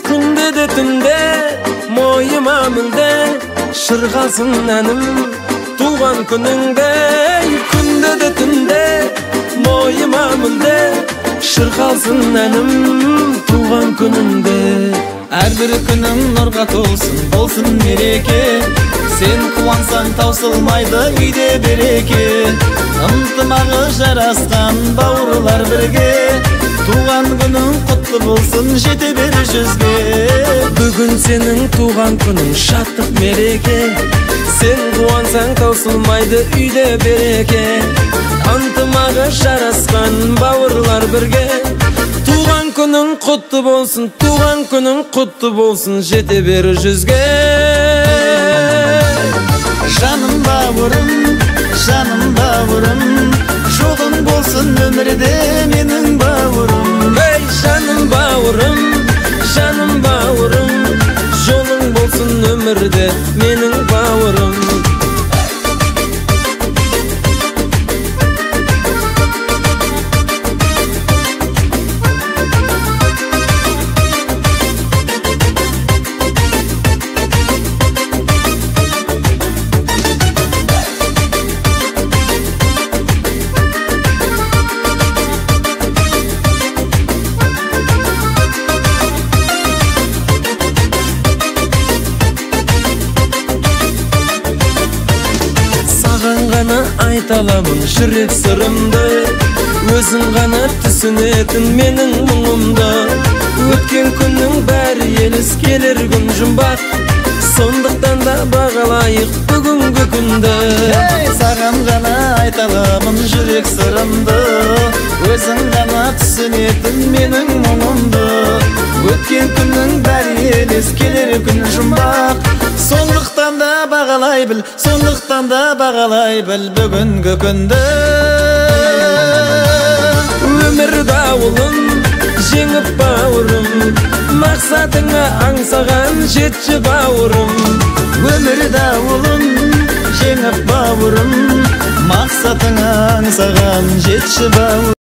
Күнде де түнде мойыма мүлде шырғалсын әнім туған күніңде. Күнде де түнде мойыма мүлде шырғалсын әнім туған күніңде. Әрбір күнің нұрға толсын, болсын мереке. Сен қуансаң таусылмайды үйде береке. Ынтымағы жарасқан бауырлар бірге. Туған күнің құтты болсын, жете бер жүзге. Бүгін сенің туған күнің шаттық мереке. Сен қуансаң таусылмайды үйде береке. Ынтымағы жарасқан бауырлар бірге. Туған күнің құтты болсын, туған күнің құтты болсын, жете бер жүзге. Жаным бауырым, жаным бауырым, жоғың болсын өмірде менің бауырым. Ей жаным бауырым, жаным бауырым, жолың болсын өмірде менің бауырым. Ғана айта аламын жүрек сырымды, өзің ғана түсінетін менің мұңымды. Өткен күннің бәрі елес, келер күн жұмбақ, сондықтан да бағалайық бүгінгі күнді. Саған ғана айта аламын жүрек сырымды, өзің ғана түсінетін менің мұңымды. Өткен күннің бәрі елес, келер күн жұмбақ, сондықтан да бағалай біл, сондықтан да бағалай біл бүгінгі күнді. Өмір дауылын жеңіп бауырым, мақсатыңа аңсаған жетші бауырым. Өмір дауылын жеңіп бауырым, мақсатыңа аңсаған жетші бауырым.